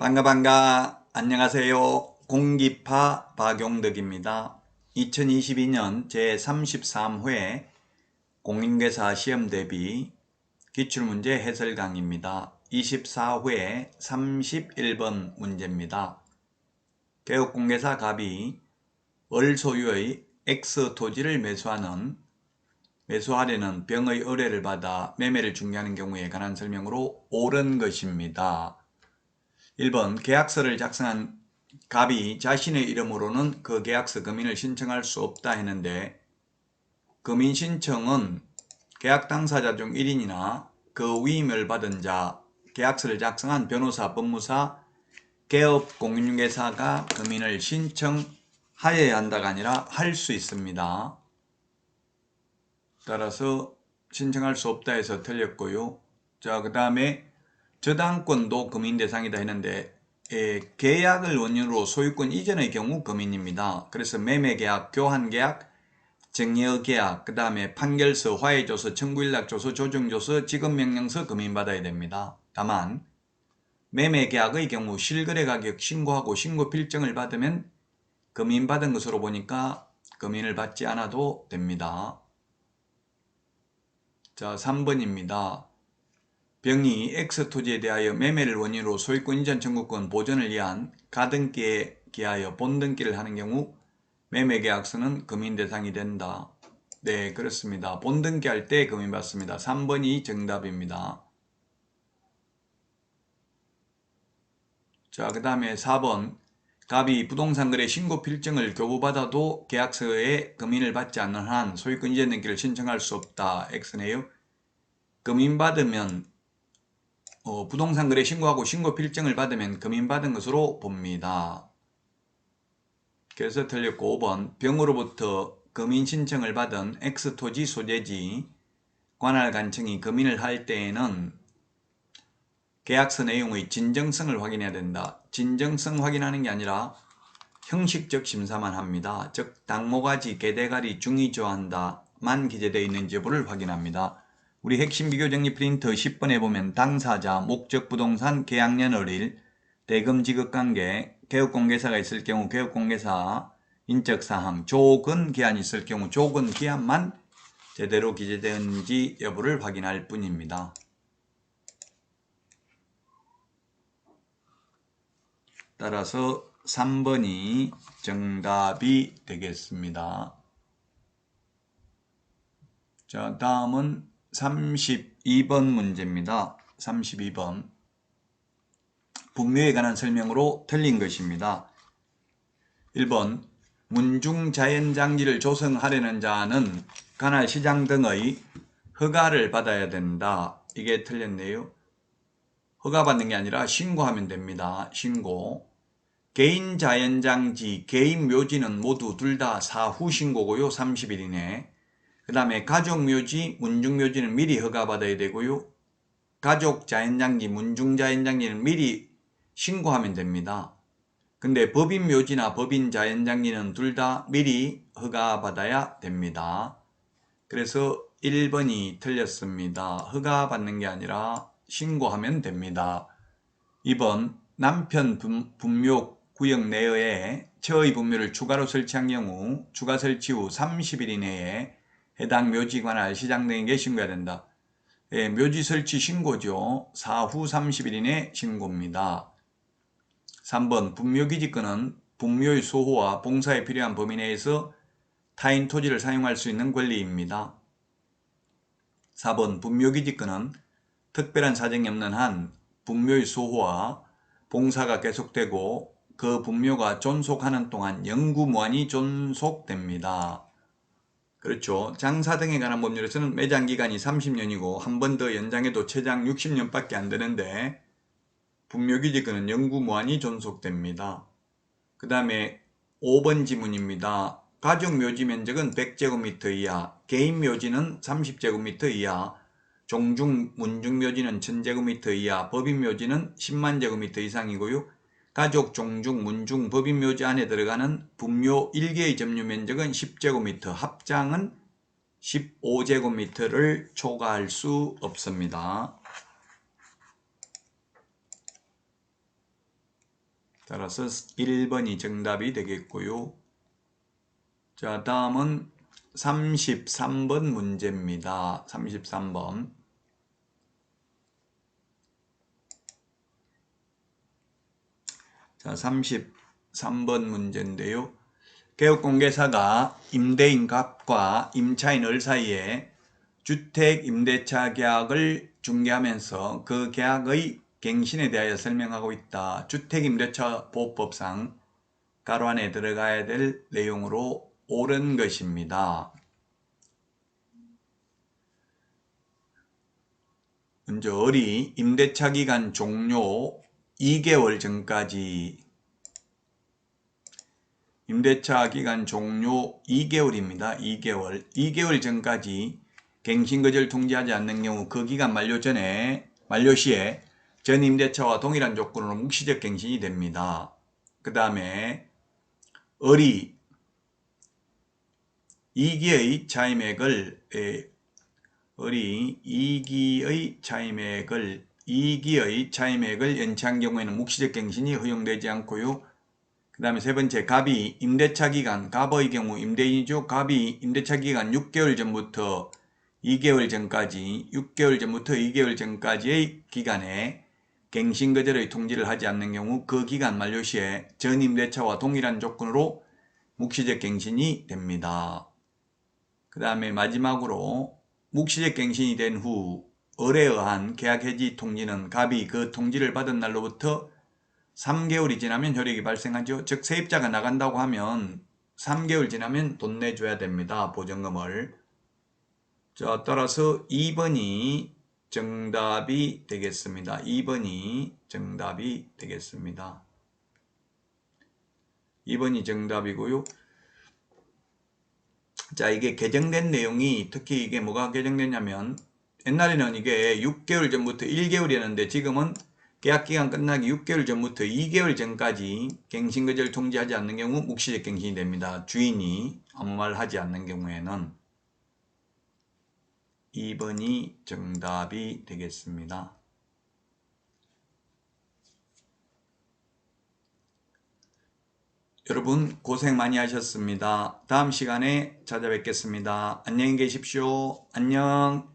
반가 안녕하세요. 공기파 박용덕입니다. 2022년 제33회 공인중개사 시험 대비 기출문제 해설 강의입니다. 24회 31번 문제입니다. 개업공개사 갑이 을 소유의 X 토지를 매수하려는 병의 의뢰를 받아 매매를 중개하는 경우에 관한 설명으로 옳은 것입니다. 1번 계약서를 작성한 갑이 자신의 이름으로는 그 계약서 금인을 신청할 수 없다 했는데, 금인 신청은 계약 당사자 중 1인이나 그 위임을 받은 자, 계약서를 작성한 변호사, 법무사, 개업 공인중개사가 금인을 신청하여야 한다가 아니라 할 수 있습니다. 따라서 신청할 수 없다 해서 틀렸고요. 자, 그 다음에 저당권도 금인 대상이다 했는데, 계약을 원인으로 소유권 이전의 경우 금인입니다. 그래서 매매계약, 교환계약, 정여계약, 그 다음에 판결서, 화해조서, 청구일락조서, 조정조서, 지급명령서 금인받아야 됩니다. 다만 매매계약의 경우 실거래가격 신고하고 신고필증을 받으면 금인받은 것으로 보니까 금인을 받지 않아도 됩니다. 자, 3번입니다. 병이 X토지에 대하여 매매를 원인으로 소유권 이전 청구권 보전을 위한 가등기에 기하여 본등기를 하는 경우 매매계약서는 금인 대상이 된다. 네, 그렇습니다. 본등기 할 때 금인 받습니다. 3번이 정답입니다. 자, 그 다음에 4번. 갑이 부동산 거래 신고 필증을 교부받아도 계약서에 금인을 받지 않는 한 소유권 이전 등기를 신청할 수 없다. X네요. 금인 받으면 부동산 거래 신고하고 신고 필증을 받으면 금인받은 것으로 봅니다. 그래서 틀렸고 5번. 병으로부터 금인 신청을 받은 X토지 소재지 관할관청이 금인을 할 때에는 계약서 내용의 진정성을 확인해야 된다. 진정성 확인하는 게 아니라 형식적 심사만 합니다. 즉 당모가지, 개대가리, 중의조한다만 기재되어 있는지 여부를 확인합니다. 우리 핵심 비교정리 프린트 10번에 보면 당사자, 목적 부동산, 계약년 어릴, 대금 지급관계, 개업공개사가 있을 경우 개업공개사, 인적사항, 조건 기한이 있을 경우 조건 기한만 제대로 기재되었는지 여부를 확인할 뿐입니다. 따라서 3번이 정답이 되겠습니다. 자, 다음은 32번 문제입니다. 32번. 분묘에 관한 설명으로 틀린 것입니다. 1번. 문중자연장지를 조성하려는 자는 관할 시장 등의 허가를 받아야 된다. 이게 틀렸네요. 허가받는 게 아니라 신고하면 됩니다. 신고. 개인 자연장지, 개인 묘지는 모두 둘 다 사후 신고고요. 30일 이내. 그 다음에 가족묘지, 문중묘지는 미리 허가받아야 되고요. 가족 자연장지, 문중자연장지는 미리 신고하면 됩니다. 근데 법인묘지나 법인 자연장지는 둘 다 미리 허가받아야 됩니다. 그래서 1번이 틀렸습니다. 허가받는 게 아니라 신고하면 됩니다. 2번. 남편 분묘 구역 내에 처의 분묘를 추가로 설치한 경우 추가 설치 후 30일 이내에 해당 묘지 관할 시장 등에게 신고해야 된다. 예, 묘지 설치 신고죠. 사후 30일 이내 신고입니다. 3번. 분묘기지권은 분묘의 소호와 봉사에 필요한 범위 내에서 타인 토지를 사용할 수 있는 권리입니다. 4번. 분묘기지권은 특별한 사정이 없는 한 분묘의 소호와 봉사가 계속되고 그 분묘가 존속하는 동안 영구무한히 존속됩니다. 그렇죠. 장사 등에 관한 법률에서는 매장기간이 30년이고 한 번 더 연장해도 최장 60년밖에 안 되는데 분묘기지권은 영구무한히 존속됩니다. 그 다음에 5번 지문입니다. 가족묘지 면적은 100제곱미터 이하, 개인묘지는 30제곱미터 이하, 종중, 문중묘지는 1000제곱미터 이하, 법인묘지는 10만 제곱미터 이상이고요. 가족, 종중, 문중, 법인묘지 안에 들어가는 분묘 1개의 점유 면적은 10제곱미터, 합장은 15제곱미터를 초과할 수 없습니다. 따라서 1번이 정답이 되겠고요. 자, 다음은 33번 문제입니다. 33번. 자, 33번 문제인데요. 개업공개사가 임대인 갑과 임차인 을 사이에 주택 임대차 계약을 중개하면서 그 계약의 갱신에 대하여 설명하고 있다. 주택임대차 보호법상 가로 안에 들어가야 될 내용으로 옳은 것입니다. 먼저 을이 임대차 기간 종료 2개월 전까지 임대차 기간 종료 2개월입니다. 2개월 전까지 갱신거절 통지하지 않는 경우 그 기간 만료 시에 전 임대차와 동일한 조건으로 묵시적 갱신이 됩니다. 그 다음에 을이 2기의 차임액을 연체한 경우에는 묵시적 갱신이 허용되지 않고요. 그 다음에 세 번째, 갑의 경우 임대인이죠. 갑이 임대차 기간 6개월 전부터 2개월 전까지의 기간에 갱신거절의 통지를 하지 않는 경우 그 기간 만료 시에 전 임대차와 동일한 조건으로 묵시적 갱신이 됩니다. 그 다음에 마지막으로 묵시적 갱신이 된 후 을에 의한 계약 해지 통지는 갑이 그 통지를 받은 날로부터 3개월이 지나면 효력이 발생하죠. 즉 세입자가 나간다고 하면 3개월 지나면 돈 내줘야 됩니다. 보증금을. 자, 따라서 2번이 정답이 되겠습니다. 2번이 정답이 되겠습니다. 2번이 정답이고요. 자, 이게 개정된 내용이 특히 이게 뭐가 개정됐냐면 옛날에는 이게 6개월 전부터 1개월이었는데 지금은 계약기간 끝나기 6개월 전부터 2개월 전까지 갱신거절 통지하지 않는 경우 묵시적 갱신이 됩니다. 주인이 아무 말 하지 않는 경우에는. 2번이 정답이 되겠습니다. 여러분 고생 많이 하셨습니다. 다음 시간에 찾아뵙겠습니다. 안녕히 계십시오. 안녕.